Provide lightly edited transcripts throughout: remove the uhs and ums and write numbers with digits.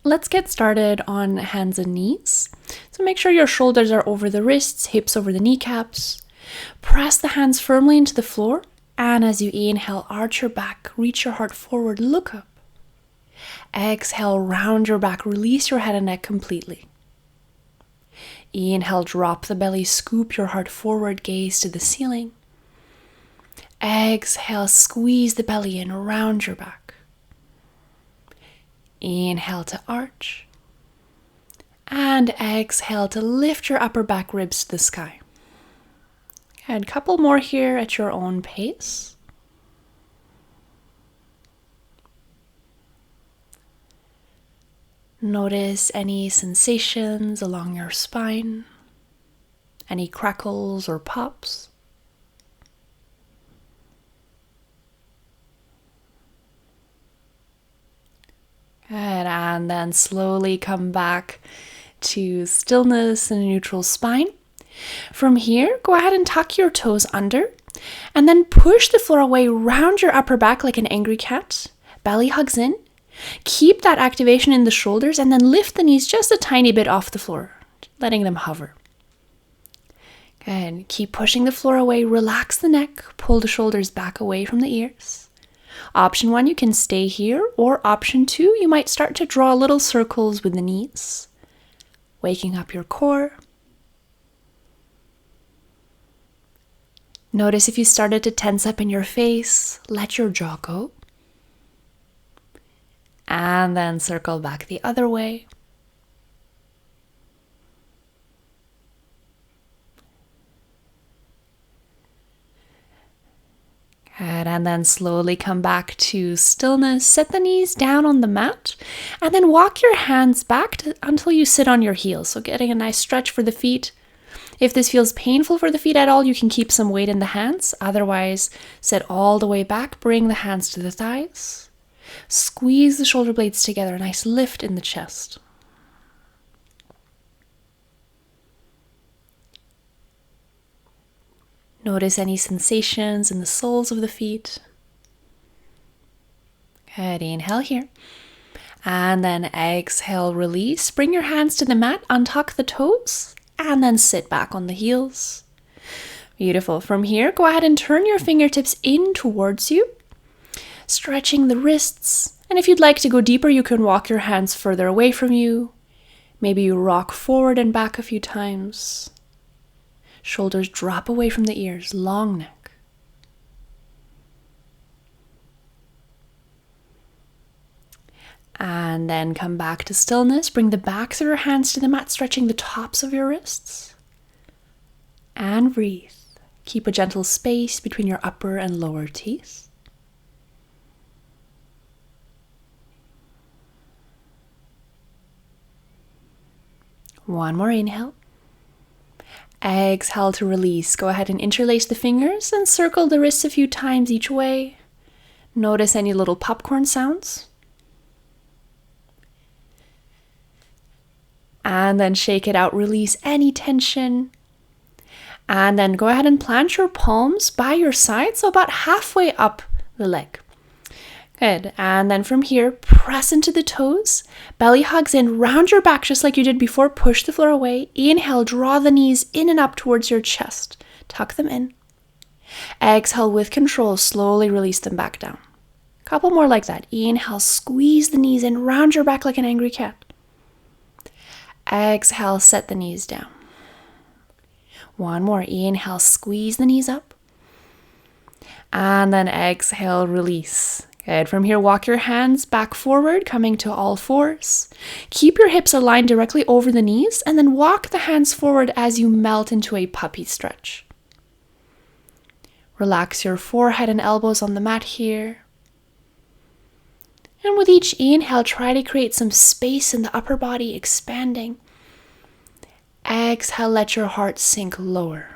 Let's get started on hands and knees. So make sure your shoulders are over the wrists, hips over the kneecaps. Press the hands firmly into the floor, and as you inhale, arch your back, reach your heart forward, look up. Exhale, round your back, release your head and neck completely. Inhale, drop the belly, scoop your heart forward, gaze to the ceiling. Exhale, squeeze the belly in, round your back. Inhale to arch. And exhale to lift your upper back ribs to the sky. And a couple more here at your own pace. Notice any sensations along your spine, any crackles or pops. Good, and then slowly come back to stillness and a neutral spine. From here, go ahead and tuck your toes under, and then push the floor away, round your upper back like an angry cat. Belly hugs in. Keep that activation in the shoulders, and then lift the knees just a tiny bit off the floor, letting them hover. Good. Keep pushing the floor away, relax the neck, pull the shoulders back away from the ears. Option 1, you can stay here, or option 2, you might start to draw little circles with the knees, waking up your core. Notice if you started to tense up in your face, let your jaw go. And then circle back the other way. Good, and then slowly come back to stillness. Set the knees down on the mat, and then walk your hands back until you sit on your heels. So getting a nice stretch for the feet. If this feels painful for the feet at all, you can keep some weight in the hands. Otherwise, sit all the way back, bring the hands to the thighs. Squeeze the shoulder blades together, a nice lift in the chest. Notice any sensations in the soles of the feet. Good, inhale here. And then exhale, release. Bring your hands to the mat, untuck the toes, and then sit back on the heels. Beautiful. From here, go ahead and turn your fingertips in towards you, stretching the wrists. And if you'd like to go deeper, you can walk your hands further away from you. Maybe you rock forward and back a few times. Shoulders drop away from the ears, long neck. And then come back to stillness. Bring the backs of your hands to the mat, stretching the tops of your wrists. And breathe. Keep a gentle space between your upper and lower teeth. One more inhale. Exhale to release. Go ahead and interlace the fingers and circle the wrists a few times each way. Notice any little popcorn sounds. And then shake it out. Release any tension. And then go ahead and plant your palms by your side, so about halfway up the leg. Good. And then from here, press into the toes. Belly hugs in. Round your back just like you did before. Push the floor away. Inhale, draw the knees in and up towards your chest. Tuck them in. Exhale with control. Slowly release them back down. Couple more like that. Inhale, squeeze the knees in. Round your back like an angry cat. Exhale, set the knees down. One more. Inhale, squeeze the knees up. And then exhale, release. Good. From here, walk your hands back forward, coming to all fours. Keep your hips aligned directly over the knees, and then walk the hands forward as you melt into a puppy stretch. Relax your forehead and elbows on the mat here. And with each inhale, try to create some space in the upper body, expanding. Exhale, let your heart sink lower.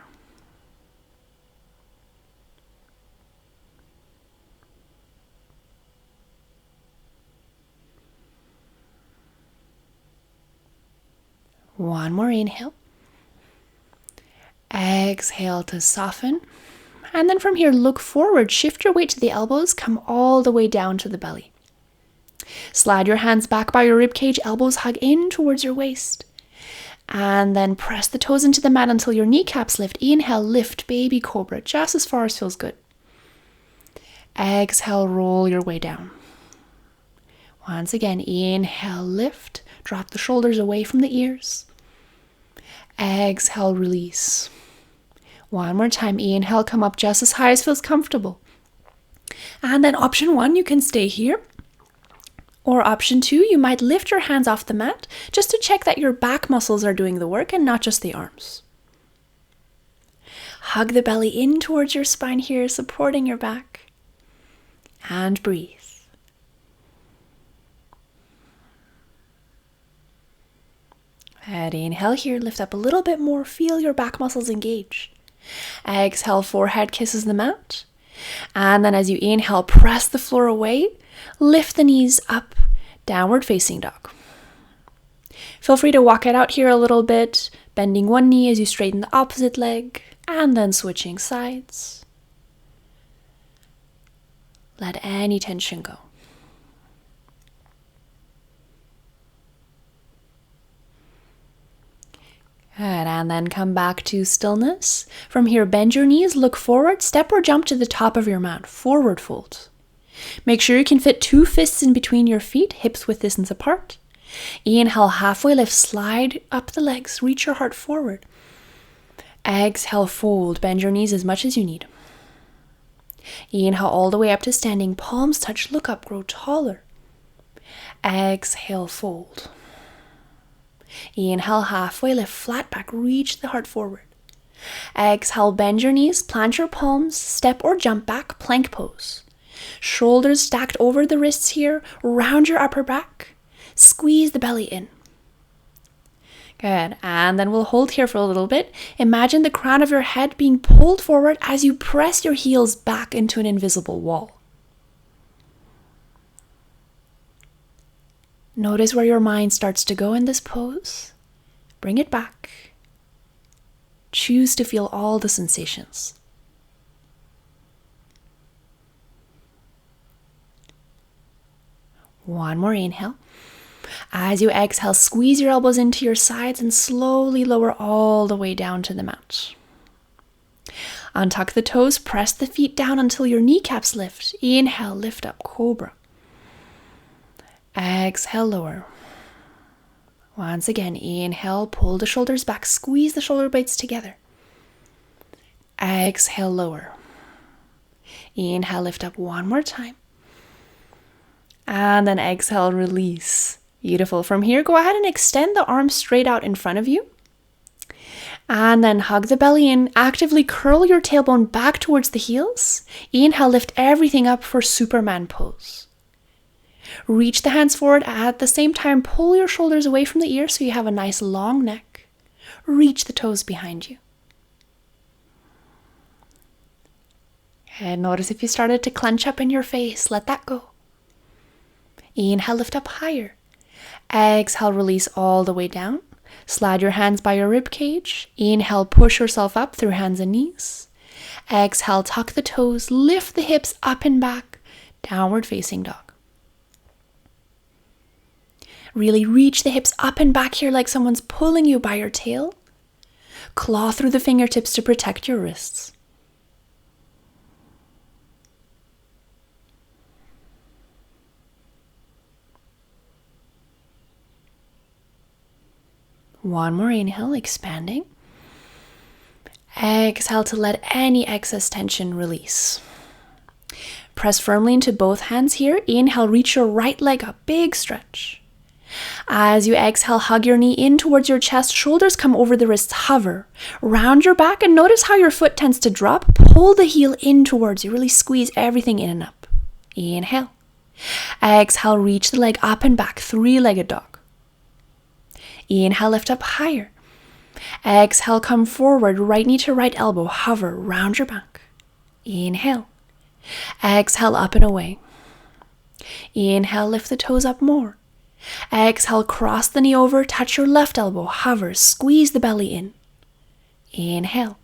One more inhale. Exhale to soften. And then from here, look forward. Shift your weight to the elbows. Come all the way down to the belly. Slide your hands back by your ribcage, elbows hug in towards your waist. And then press the toes into the mat until your kneecaps lift. Inhale, lift, baby cobra, just as far as feels good. Exhale, roll your way down. Once again, inhale, lift, drop the shoulders away from the ears. Exhale, release. One more time, inhale, come up just as high as feels comfortable. And then option 1, you can stay here. Or option 2, you might lift your hands off the mat just to check that your back muscles are doing the work and not just the arms. Hug the belly in towards your spine here, supporting your back. And breathe. And inhale here, lift up a little bit more, feel your back muscles engage. Exhale, forehead kisses the mat. And then as you inhale, press the floor away, lift the knees up, downward facing dog. Feel free to walk it out here a little bit, bending one knee as you straighten the opposite leg, and then switching sides. Let any tension go. Good, and then come back to stillness. From here, bend your knees, look forward, step or jump to the top of your mat, forward fold. Make sure you can fit 2 fists in between your feet, hips width distance apart. Inhale, halfway lift, slide up the legs, reach your heart forward. Exhale, fold, bend your knees as much as you need. Inhale all the way up to standing, palms touch, look up, grow taller. Exhale, fold. Inhale, halfway lift, flat back, reach the heart forward. Exhale, bend your knees, plant your palms, step or jump back, plank pose. Shoulders stacked over the wrists here, round your upper back. Squeeze the belly in. Good, and then we'll hold here for a little bit. Imagine the crown of your head being pulled forward as you press your heels back into an invisible wall. Notice where your mind starts to go in this pose. Bring it back. Choose to feel all the sensations. One more inhale. As you exhale, squeeze your elbows into your sides and slowly lower all the way down to the mat. Untuck the toes, press the feet down until your kneecaps lift. Inhale, lift up, cobra. Exhale, lower. Once again, inhale, pull the shoulders back, squeeze the shoulder blades together. Exhale, lower. Inhale, lift up one more time. And then exhale, release. Beautiful. From here, go ahead and extend the arms straight out in front of you. And then hug the belly in. Actively curl your tailbone back towards the heels. Inhale, lift everything up for Superman pose. Reach the hands forward. At the same time, pull your shoulders away from the ears so you have a nice long neck. Reach the toes behind you. And notice if you started to clench up in your face, let that go. Inhale, lift up higher. Exhale, release all the way down. Slide your hands by your rib cage. Inhale, push yourself up through hands and knees. Exhale, tuck the toes, lift the hips up and back, downward facing dog. Really reach the hips up and back here like someone's pulling you by your tail. Claw through the fingertips to protect your wrists. One more inhale, expanding. Exhale to let any excess tension release. Press firmly into both hands here. Inhale, reach your right leg up, big stretch. As you exhale, hug your knee in towards your chest, shoulders come over the wrists, hover. Round your back and notice how your foot tends to drop. Pull the heel in towards you, really squeeze everything in and up. Inhale. Exhale, reach the leg up and back, three-legged dog. Inhale, lift up higher. Exhale, come forward, right knee to right elbow, hover, round your back. Inhale. Exhale, up and away. Inhale, lift the toes up more. Exhale, cross the knee over, touch your left elbow, hover, squeeze the belly in. Inhale.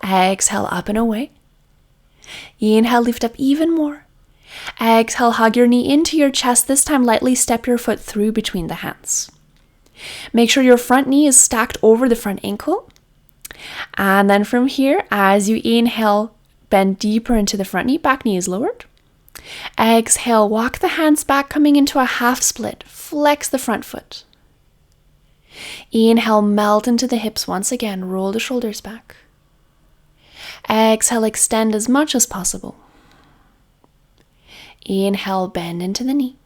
Exhale, up and away. Inhale, lift up even more. Exhale, hug your knee into your chest. This time, lightly step your foot through between the hands. Make sure your front knee is stacked over the front ankle. And then from here, as you inhale, bend deeper into the front knee, back knee is lowered. Exhale, walk the hands back, coming into a half split. Flex the front foot. Inhale, melt into the hips once again. Roll the shoulders back. Exhale, extend as much as possible. Inhale, bend into the knee.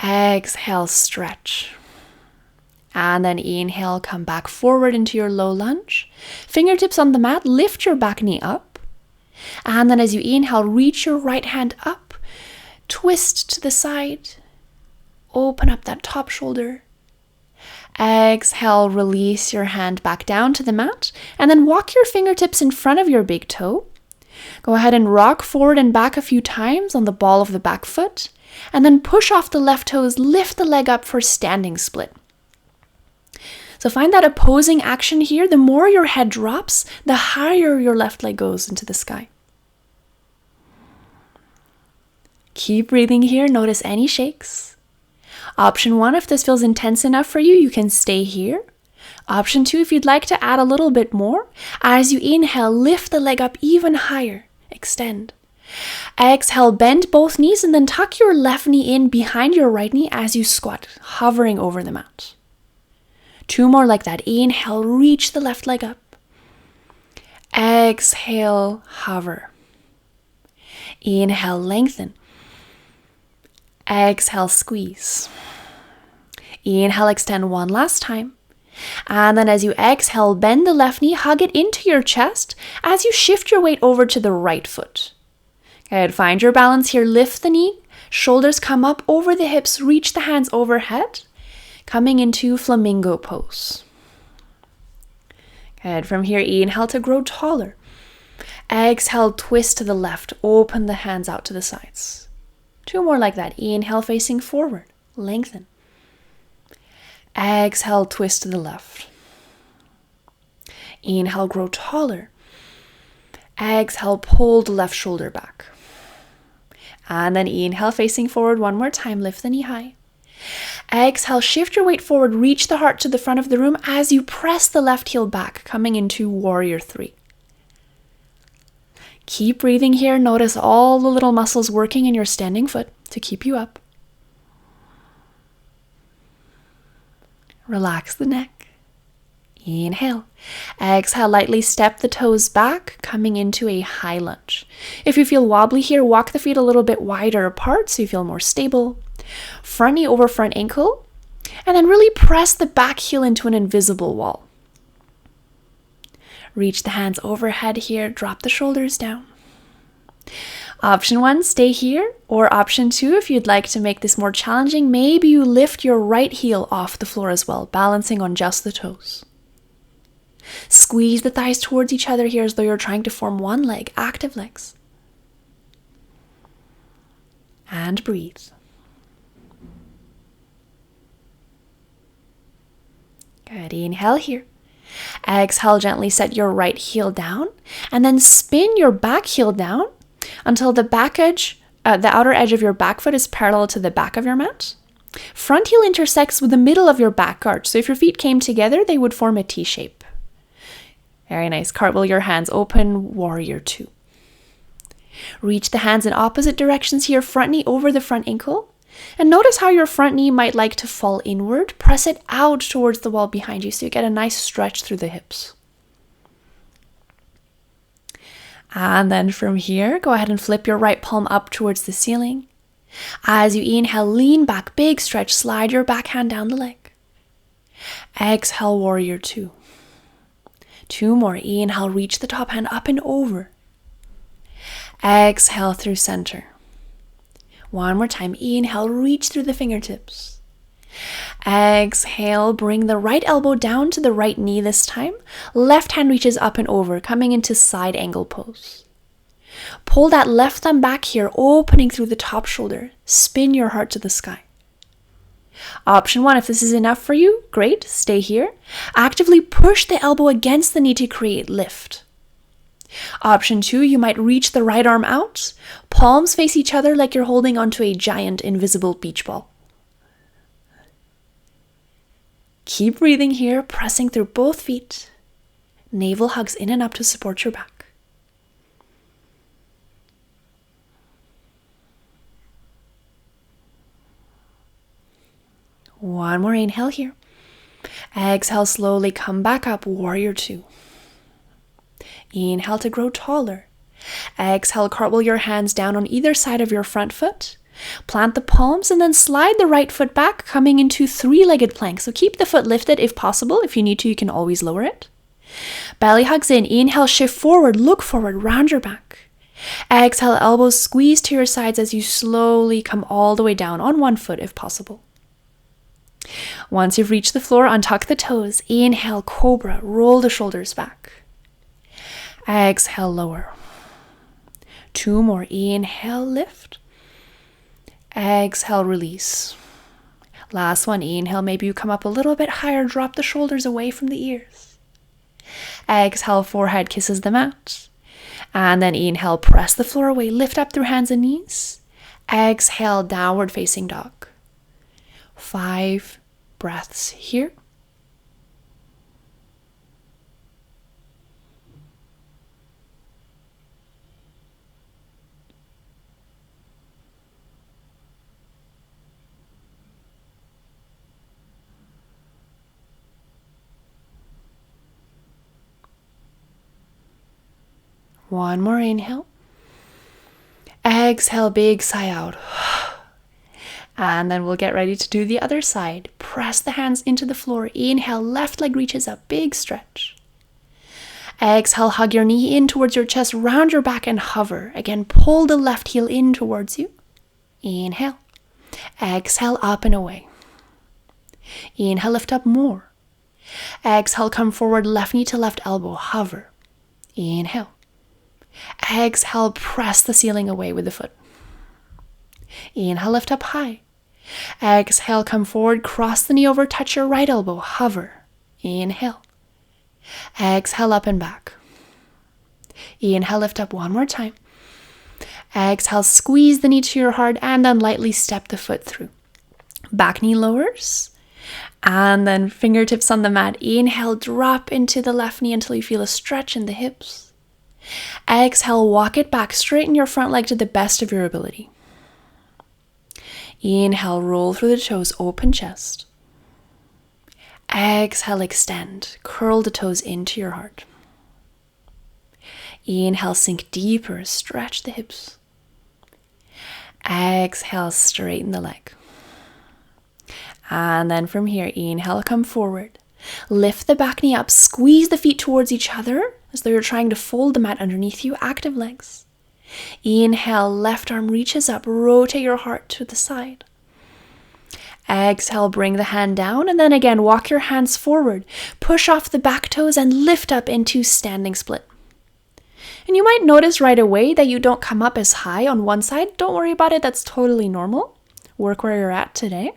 Exhale, stretch. And then inhale, come back forward into your low lunge. Fingertips on the mat, lift your back knee up. And then as you inhale, reach your right hand up. Twist to the side. Open up that top shoulder. Exhale, release your hand back down to the mat. And then walk your fingertips in front of your big toe. Go ahead and rock forward and back a few times on the ball of the back foot. And then push off the left toes, lift the leg up for standing split. So find that opposing action here. The more your head drops, the higher your left leg goes into the sky. Keep breathing here. Notice any shakes. Option 1, if this feels intense enough for you, you can stay here. Option 2, if you'd like to add a little bit more, as you inhale, lift the leg up even higher. Extend. Exhale, bend both knees and then tuck your left knee in behind your right knee as you squat, hovering over the mat. 2 more like that. Inhale, reach the left leg up. Exhale, hover. Inhale, lengthen. Exhale, squeeze. Inhale, extend one last time. And then as you exhale, bend the left knee, hug it into your chest as you shift your weight over to the right foot. Good. Find your balance here. Lift the knee, shoulders come up over the hips, reach the hands overhead, coming into flamingo pose. Good. From here, inhale to grow taller. Exhale, twist to the left, open the hands out to the sides. 2 more like that. Inhale, facing forward, lengthen. Exhale, twist to the left. Inhale, grow taller. Exhale, pull the left shoulder back. And then inhale, facing forward 1 more time, lift the knee high. Exhale, shift your weight forward, reach the heart to the front of the room as you press the left heel back, coming into warrior 3. Keep breathing here. Notice all the little muscles working in your standing foot to keep you up. Relax the neck. Inhale. Exhale, lightly step the toes back, coming into a high lunge. If you feel wobbly here, walk the feet a little bit wider apart so you feel more stable. Front knee over front ankle. And then really press the back heel into an invisible wall. Reach the hands overhead here, drop the shoulders down. Option 1, stay here. Or option 2, if you'd like to make this more challenging, maybe you lift your right heel off the floor as well, balancing on just the toes. Squeeze the thighs towards each other here as though you're trying to form one leg, active legs. And breathe. Good. Inhale here. Exhale, gently set your right heel down and then spin your back heel down until the outer edge of your back foot is parallel to the back of your mat. Front heel intersects with the middle of your back arch. So if your feet came together, they would form a T shape. Very nice. Cartwheel your hands open, warrior 2. Reach the hands in opposite directions here, front knee over the front ankle. And notice how your front knee might like to fall inward. Press it out towards the wall behind you so you get a nice stretch through the hips. And then from here, go ahead and flip your right palm up towards the ceiling. As you inhale, lean back, big stretch, slide your back hand down the leg. Exhale, warrior 2. 2 more. Inhale, reach the top hand up and over. Exhale through center. 1 more time. Inhale, reach through the fingertips. Exhale, bring the right elbow down to the right knee this time. Left hand reaches up and over, coming into side angle pose. Pull that left thumb back here, opening through the top shoulder. Spin your heart to the sky. Option 1, if this is enough for you, great, stay here. Actively push the elbow against the knee to create lift. Option 2, you might reach the right arm out. Palms face each other like you're holding onto a giant invisible beach ball. Keep breathing here, pressing through both feet. Navel hugs in and up to support your back. One more inhale here. Exhale, slowly come back up, warrior 2. Inhale to grow taller. Exhale, cartwheel your hands down on either side of your front foot. Plant the palms and then slide the right foot back, coming into 3-legged plank. So keep the foot lifted if possible. If you need to, you can always lower it. Belly hugs in. Inhale, shift forward, look forward, round your back. Exhale, elbows squeeze to your sides as you slowly come all the way down on one foot if possible. Once you've reached the floor, untuck the toes. Inhale, cobra, roll the shoulders back. Exhale, lower. 2 more. Inhale, lift. Exhale, release. Last one. Inhale, maybe you come up a little bit higher, drop the shoulders away from the ears. Exhale, forehead kisses the mat. And then inhale, press the floor away, lift up through hands and knees. Exhale, downward facing dog. 5 breaths here. One more inhale. Exhale, big sigh out. And then we'll get ready to do the other side. Press the hands into the floor. Inhale, left leg reaches up, big stretch. Exhale, hug your knee in towards your chest, round your back and hover. Again, pull the left heel in towards you. Inhale. Exhale, up and away. Inhale, lift up more. Exhale, come forward, left knee to left elbow, hover. Inhale. Exhale, press the ceiling away with the foot. Inhale, lift up high. Exhale, come forward, cross the knee over, touch your right elbow, hover. Inhale. Exhale, up and back. Inhale, lift up one more time. Exhale, squeeze the knee to your heart and then lightly step the foot through. Back knee lowers. And then fingertips on the mat. Inhale, drop into the left knee until you feel a stretch in the hips. Exhale, walk it back, straighten your front leg to the best of your ability. Inhale, roll through the toes, open chest. Exhale, extend, curl the toes into your heart. Inhale, sink deeper, stretch the hips. Exhale, straighten the leg. And then from here, inhale, come forward. Lift the back knee up, squeeze the feet towards each other as though you're trying to fold the mat underneath you, active legs. Inhale, left arm reaches up, rotate your heart to the side. Exhale, bring the hand down and then again walk your hands forward. Push off the back toes and lift up into standing split. And you might notice right away that you don't come up as high on one side. Don't worry about it, that's totally normal. Work where you're at today.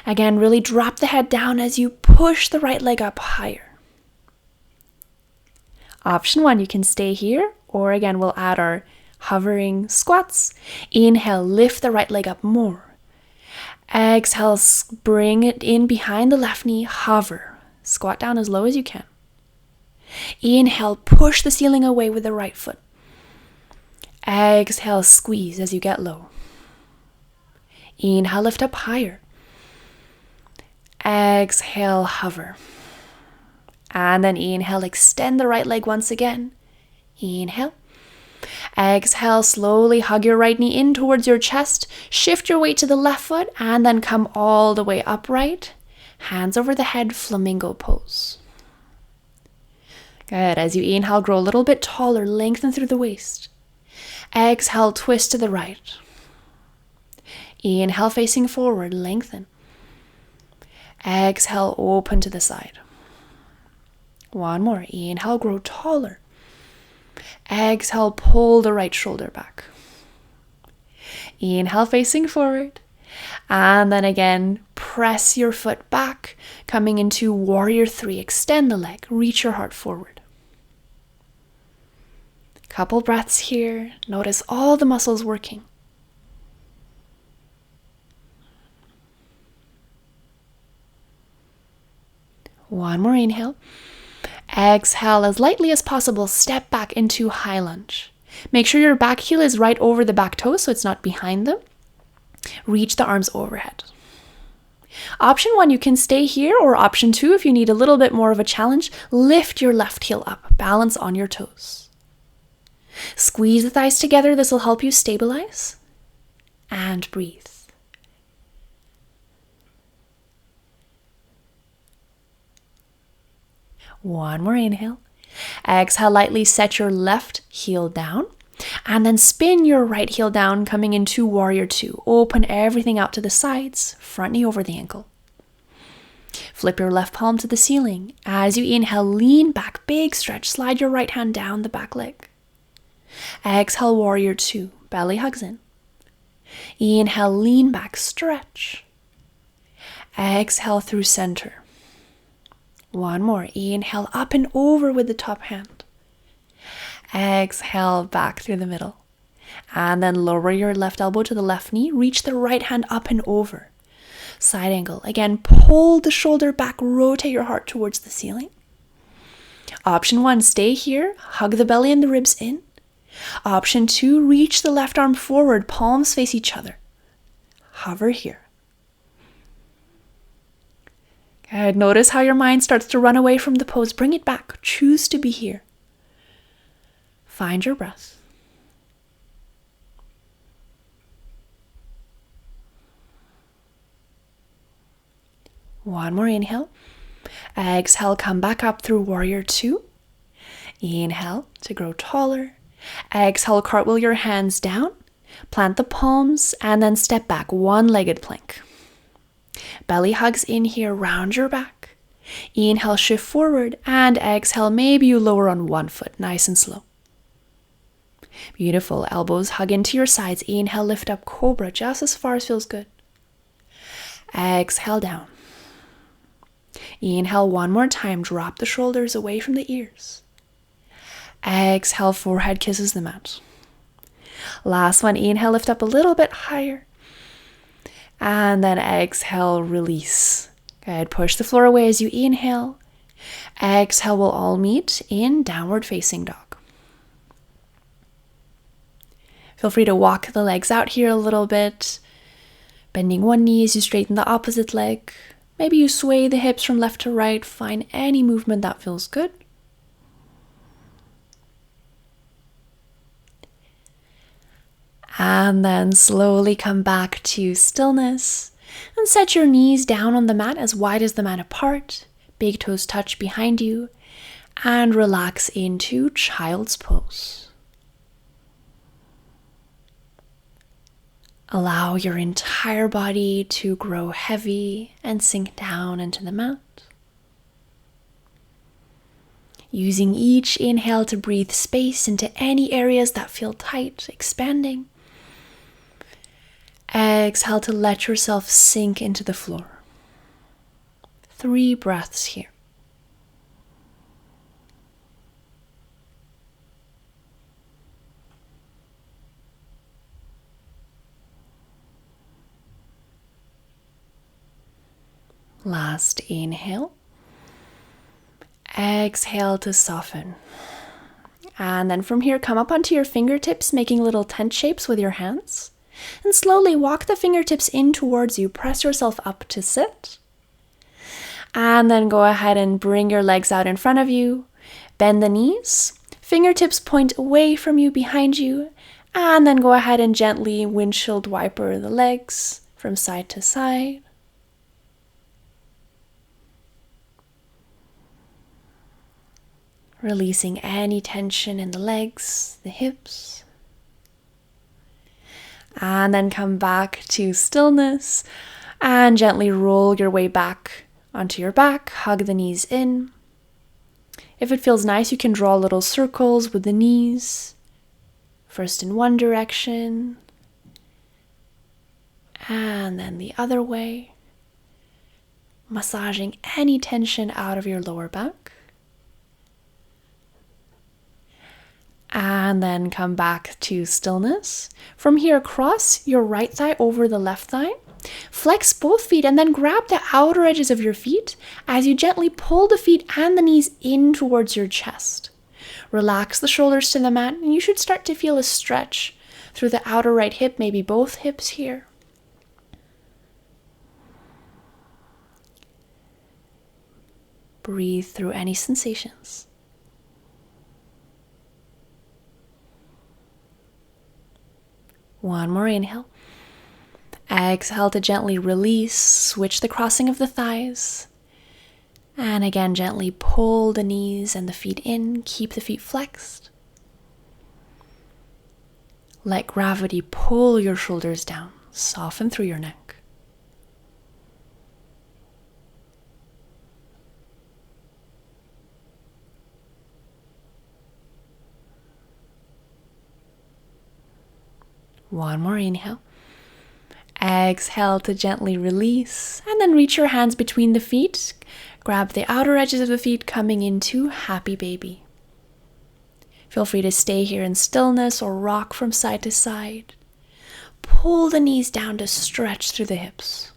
Again, really drop the head down as you push the right leg up higher. Option 1, you can stay here, or again, we'll add our hovering squats. Inhale, lift the right leg up more. Exhale, bring it in behind the left knee, hover. Squat down as low as you can. Inhale, push the ceiling away with the right foot. Exhale, squeeze as you get low. Inhale, lift up higher. Exhale, hover. And then inhale, extend the right leg once again. Inhale. Exhale, slowly hug your right knee in towards your chest. Shift your weight to the left foot and then come all the way upright. Hands over the head, flamingo pose. Good. As you inhale, grow a little bit taller, lengthen through the waist. Exhale, twist to the right. Inhale, facing forward, lengthen. Exhale, open to the side. One more. Inhale, grow taller. Exhale, pull the right shoulder back. Inhale, facing forward. And then again, press your foot back, coming into warrior 3. Extend the leg, reach your heart forward. Couple breaths here. Notice all the muscles working. One more inhale. Exhale as lightly as possible. Step back into high lunge. Make sure your back heel is right over the back toe so it's not behind them. Reach the arms overhead. Option 1, you can stay here, or option 2, if you need a little bit more of a challenge, lift your left heel up. Balance on your toes. Squeeze the thighs together. This will help you stabilize. And breathe. One more inhale. Exhale, lightly set your left heel down. And then spin your right heel down, coming into warrior 2. Open everything out to the sides, front knee over the ankle. Flip your left palm to the ceiling. As you inhale, lean back, big stretch. Slide your right hand down the back leg. Exhale, warrior 2. Belly hugs in. Inhale, lean back, stretch. Exhale through center. One more. Inhale, up and over with the top hand. Exhale, back through the middle. And then lower your left elbow to the left knee. Reach the right hand up and over. Side angle. Again, pull the shoulder back. Rotate your heart towards the ceiling. Option 1, stay here. Hug the belly and the ribs in. Option 2, reach the left arm forward. Palms face each other. Hover here. Good. Notice how your mind starts to run away from the pose. Bring it back. Choose to be here. Find your breath. One more inhale. Exhale, come back up through warrior 2. Inhale to grow taller. Exhale, cartwheel your hands down. Plant the palms and then step back, one-legged plank. Belly hugs in here, round your back. Inhale, shift forward, and exhale, maybe you lower on one foot, nice and slow. Beautiful. Elbows hug into your sides. Inhale, lift up, cobra, just as far as feels good. Exhale, down. Inhale one more time. Drop the shoulders away from the ears. Exhale, forehead kisses the mat. Last one. Inhale, lift up a little bit higher. And then exhale, release. Good. Push the floor away as you inhale. Exhale, we'll all meet in downward facing dog. Feel free to walk the legs out here a little bit, bending one knee as you straighten the opposite leg. Maybe you sway the hips from left to right. Find any movement that feels good. And then slowly come back to stillness and set your knees down on the mat as wide as the mat apart. Big toes touch behind you and relax into child's pose. Allow your entire body to grow heavy and sink down into the mat. Using each inhale to breathe space into any areas that feel tight, expanding. Exhale to let yourself sink into the floor. 3 breaths here. Last inhale. Exhale to soften. And then from here, come up onto your fingertips, making little tent shapes with your hands. And slowly walk the fingertips in towards you. Press yourself up to sit. And then go ahead and bring your legs out in front of you. Bend the knees. Fingertips point away from you, behind you. And then go ahead and gently windshield wiper the legs from side to side. Releasing any tension in the legs, the hips. And then come back to stillness and gently roll your way back onto your back. Hug the knees in. If it feels nice, you can draw little circles with the knees. First in one direction and then the other way. Massaging any tension out of your lower back. And then come back to stillness. From here, cross your right thigh over the left thigh. Flex both feet and then grab the outer edges of your feet as you gently pull the feet and the knees in towards your chest. Relax the shoulders to the mat and you should start to feel a stretch through the outer right hip, maybe both hips here. Breathe through any sensations. One more inhale. Exhale to gently release, switch the crossing of the thighs. And again, gently pull the knees and the feet in, keep the feet flexed. Let gravity pull your shoulders down, soften through your neck. One more inhale. Exhale to gently release and then reach your hands between the feet. Grab the outer edges of the feet coming into happy baby. Feel free to stay here in stillness or rock from side to side. Pull the knees down to stretch through the hips.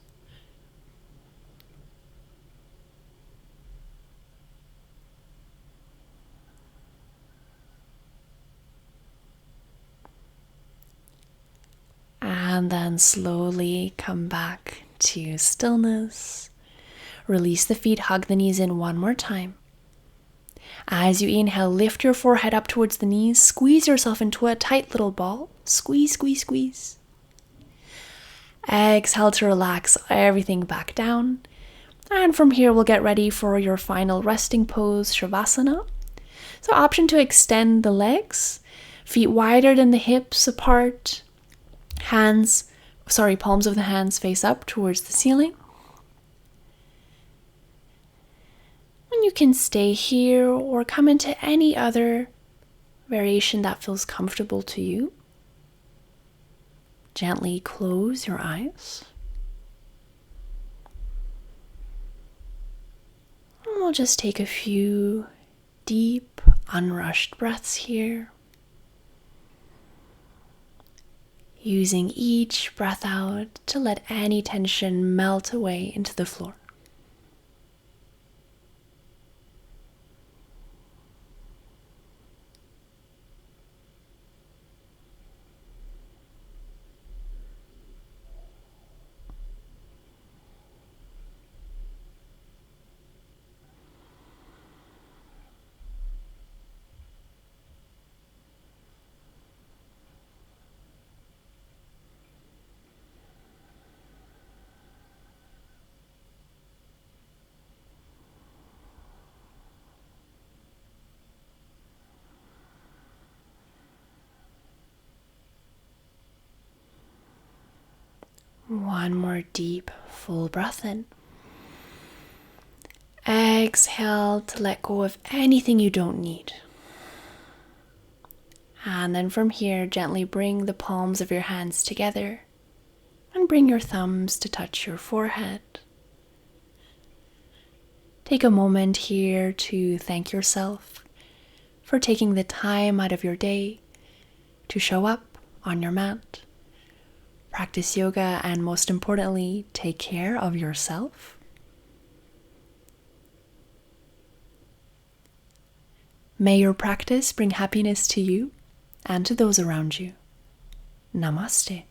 And then slowly come back to stillness. Release the feet, hug the knees in one more time. As you inhale, lift your forehead up towards the knees. Squeeze yourself into a tight little ball. Squeeze, squeeze, squeeze. Exhale to relax everything back down. And from here, we'll get ready for your final resting pose, Shavasana. So option to extend the legs, feet wider than the hips apart. Palms of the hands face up towards the ceiling. And you can stay here or come into any other variation that feels comfortable to you. Gently close your eyes. And we'll just take a few deep, unrushed breaths here. Using each breath out to let any tension melt away into the floor. One more deep, full breath in. Exhale to let go of anything you don't need. And then from here, gently bring the palms of your hands together and bring your thumbs to touch your forehead. Take a moment here to thank yourself for taking the time out of your day to show up on your mat. Practice yoga and most importantly, take care of yourself. May your practice bring happiness to you and to those around you. Namaste.